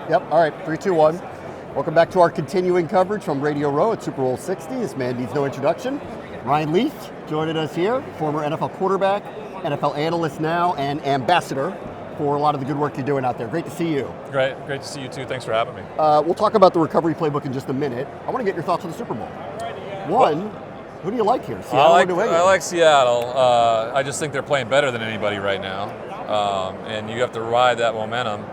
Yep, all right, 3, 2, 1. Welcome back to our continuing coverage from Radio Row at Super Bowl 60. This man needs no introduction. Ryan Leaf joining us here, former NFL quarterback, NFL analyst now, and ambassador for a lot of the good work you're doing out there. Great to see you. Great to see you too. Thanks for having me. We'll talk about the recovery playbook in just a minute. I want to get your thoughts on the Super Bowl. One, who do you like here? Seattle or New England? I like Seattle. I just think they're playing better than anybody right now, and you have to ride that momentum.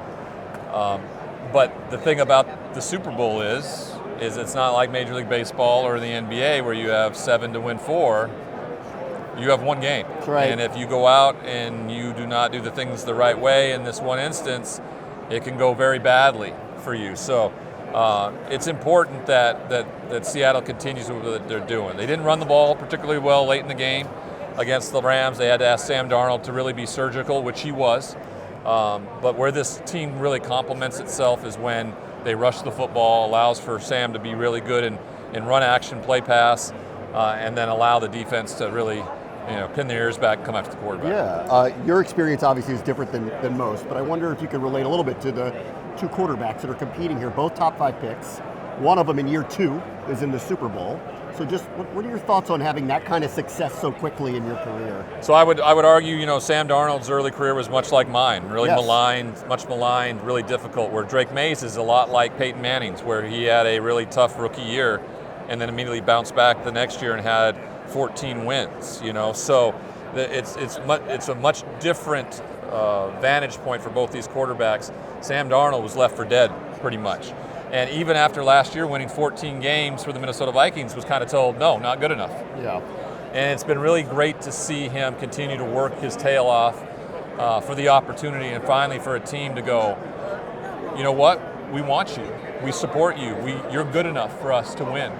But the thing about the Super Bowl is it's not like Major League Baseball or the NBA where you have 7 to win 4. You have one game. That's right. And if you go out and you do not do the things the right way in this one instance, it can go very badly for you. So it's important that Seattle continues with what they're doing. They didn't run the ball particularly well late in the game against the Rams. They had to ask Sam Darnold to really be surgical, which he was. But where this team really complements itself is when they rush the football, allows for Sam to be really good in run action, play pass, and then allow the defense to really pin their ears back and come after the quarterback. Yeah, your experience obviously is different than most, but I wonder if you could relate a little bit to the two quarterbacks that are competing here, both top 5 picks. One of them in year 2 is in the Super Bowl. So just what are your thoughts on having that kind of success so quickly in your career? So I would argue, Sam Darnold's early career was much like mine, really Yes. much maligned, really difficult, where Drake Mays is a lot like Peyton Manning's, where he had a really tough rookie year and then immediately bounced back the next year and had 14 wins, So it's a much different vantage point for both these quarterbacks. Sam Darnold was left for dead pretty much. And even after last year winning 14 games for the Minnesota Vikings, was kind of told, no, not good enough. Yeah. And it's been really great to see him continue to work his tail off for the opportunity and finally for a team to go, you know what, we want you, we support you, you're good enough for us to win.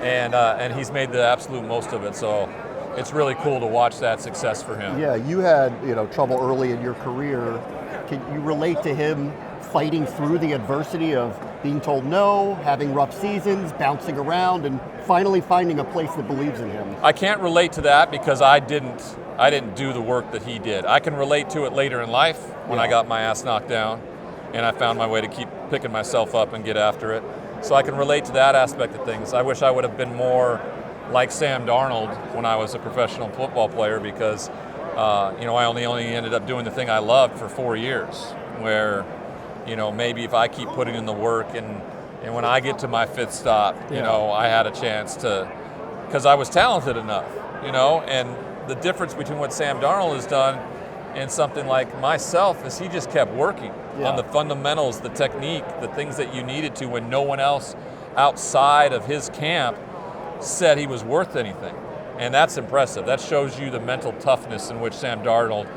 And he's made the absolute most of it. So it's really cool to watch that success for him. Yeah, you had trouble early in your career. Can you relate to him fighting through the adversity of being told no, having rough seasons, bouncing around, and finally finding a place that believes in him? I can't relate to that because I didn't do the work that he did. I can relate to it later in life when I got my ass knocked down and I found my way to keep picking myself up and get after it. So I can relate to that aspect of things. I wish I would have been more like Sam Darnold when I was a professional football player because I only ended up doing the thing I loved for 4 years, where maybe if I keep putting in the work and when I get to my 5th stop, I had a chance to, because I was talented enough, and the difference between what Sam Darnold has done and something like myself is he just kept working on the fundamentals, the technique, the things that you needed to when no one else outside of his camp said he was worth anything. And that's impressive. That shows you the mental toughness in which Sam Darnold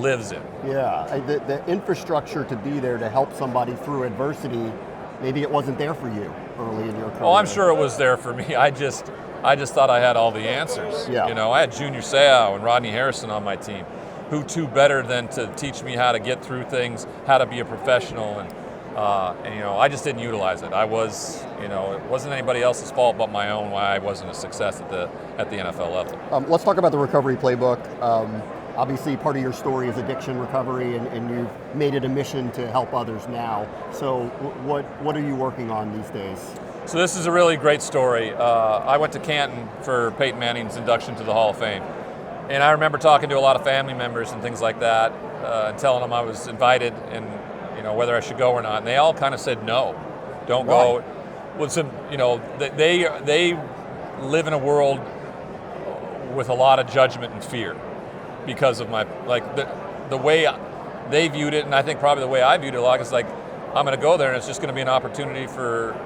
lives in. Yeah, the infrastructure to be there to help somebody through adversity, maybe it wasn't there for you early in your career. Oh, I'm sure it was there for me. I just thought I had all the answers. Yeah. I had Junior Seau and Rodney Harrison on my team. Who two better than to teach me how to get through things, how to be a professional, and I just didn't utilize it. It wasn't anybody else's fault but my own why I wasn't a success at the NFL level. Let's talk about the recovery playbook. Obviously, part of your story is addiction recovery, and you've made it a mission to help others now. So what are you working on these days? So this is a really great story. I went to Canton for Peyton Manning's induction to the Hall of Fame. And I remember talking to a lot of family members and things like that, and telling them I was invited and whether I should go or not. And they all kind of said no, don't go. Well, they live in a world with a lot of judgment and fear because of the way they viewed it, and I think probably the way I viewed it a lot is like I'm going to go there and it's just going to be an opportunity for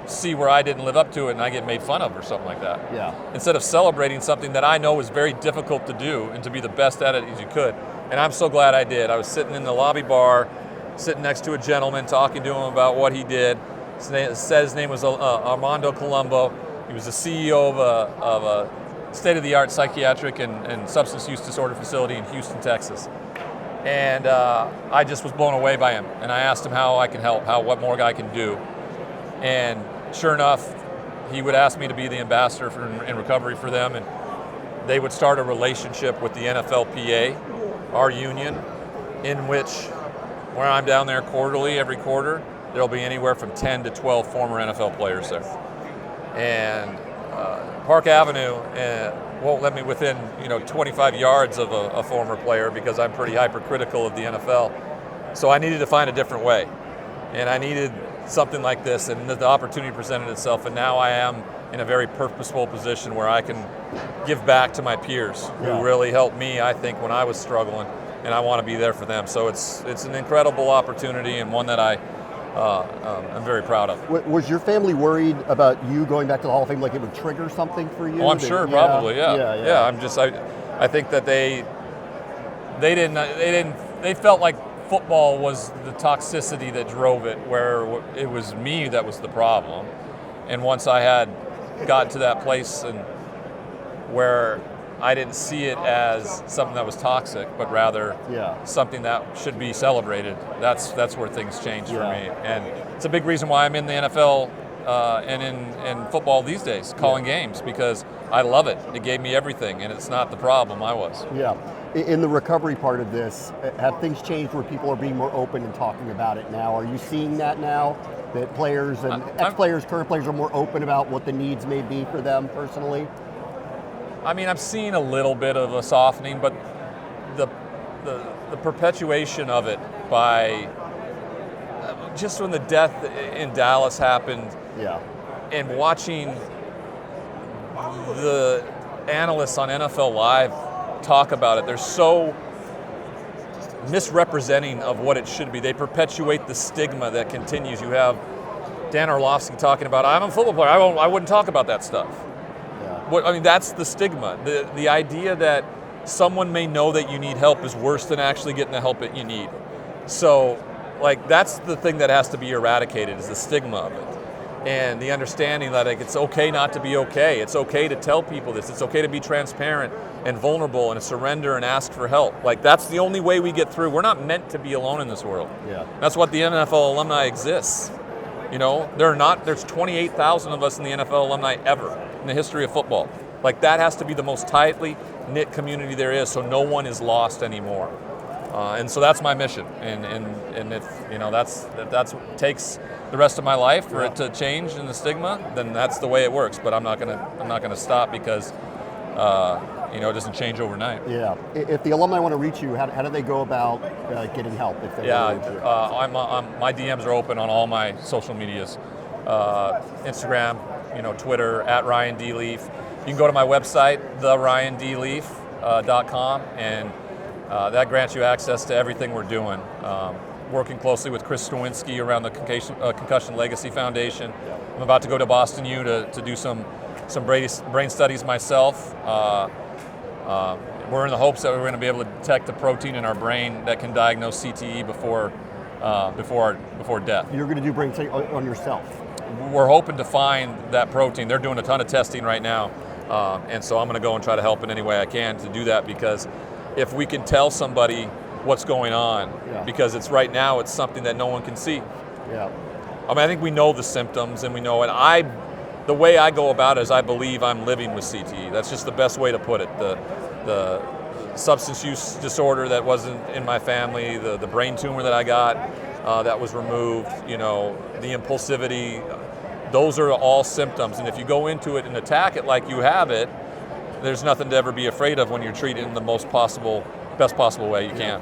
see where I didn't live up to it and I get made fun of or something like that. Yeah. Instead of celebrating something that I know is very difficult to do and to be the best at it as you could. And I'm so glad I did. I was sitting in the lobby bar, sitting next to a gentleman, talking to him about what he did. Said his name was Armando Colombo. He was the CEO of a state-of-the-art psychiatric and substance use disorder facility in Houston, Texas. And I just was blown away by him. And I asked him how I can help, what more I can do. And sure enough, he would ask me to be the ambassador in recovery for them, and they would start a relationship with the NFLPA, our union, in which where I'm down there quarterly, every quarter, there'll be anywhere from 10 to 12 former NFL players there. And Park Avenue won't let me within 25 yards of a former player because I'm pretty hypercritical of the NFL. So I needed to find a different way. And I needed something like this, and the opportunity presented itself, and now I am in a very purposeful position where I can give back to my peers who really helped me, I think, when I was struggling, and I want to be there for them. So it's an incredible opportunity and one that I'm very proud of. Was your family worried about you going back to the Hall of Fame, like it would trigger something for you? Oh, I'm sure, probably, yeah. I think that they felt like football was the toxicity that drove it, where it was me that was the problem. And once I had got to that place and where I didn't see it as something that was toxic, but rather something that should be celebrated, that's where things changed for me. And it's a big reason why I'm in the NFL and in football these days, calling games, because I love it. It gave me everything, and it's not the problem. I was. Yeah. In the recovery part of this, have things changed where people are being more open and talking about it now? Are you seeing that now, that players and ex-players, current players are more open about what the needs may be for them personally? I mean, I've seen a little bit of a softening, but the perpetuation of it by just when the death in Dallas happened, and watching the analysts on NFL Live talk about it, they're so misrepresenting of what it should be. They perpetuate the stigma that continues. You have Dan Orlovsky talking about, I'm a football player, I wouldn't talk about that stuff. That's the stigma. The idea that someone may know that you need help is worse than actually getting the help that you need. So, that's the thing that has to be eradicated, is the stigma of it. And the understanding that it's okay not to be okay. It's okay to tell people this. It's okay to be transparent and vulnerable and surrender and ask for help. That's the only way we get through. We're not meant to be alone in this world. That's what the NFL alumni exists. There's 28,000 of us in the NFL alumni ever in the history of football. That has to be the most tightly knit community there is, so no one is lost anymore. And so that's my mission. And if that's what takes the rest of my life for it to change in the stigma, then that's the way it works. But I'm not gonna stop because it doesn't change overnight. Yeah. If the alumni want to reach you, how do they go about getting help? If they want to reach you? My DMs are open on all my social medias, Instagram, Twitter @RyanDLeaf. You can go to my website, theryandleaf.com, and that grants you access to everything we're doing. Working closely with Chris Stawinski around the Concussion Legacy Foundation. I'm about to go to Boston U to do some brain studies myself. We're in the hopes that we're going to be able to detect a protein in our brain that can diagnose CTE before death. You're going to do brain study on yourself? We're hoping to find that protein. They're doing a ton of testing right now, and so I'm going to go and try to help in any way I can to do that, because if we can tell somebody what's going on, because it's right now it's something that no one can see. I think we know the symptoms and we know it. The way I go about it is I believe I'm living with CTE. That's just the best way to put it. The substance use disorder that wasn't in my family, the brain tumor that I got that was removed, the impulsivity, those are all symptoms. And if you go into it and attack it like you have it, there's nothing to ever be afraid of when you're treated in the best possible way you can.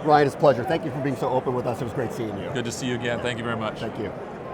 Ryan, it's a pleasure. Thank you for being so open with us. It was great seeing you. Good to see you again. Thank you very much. Thank you.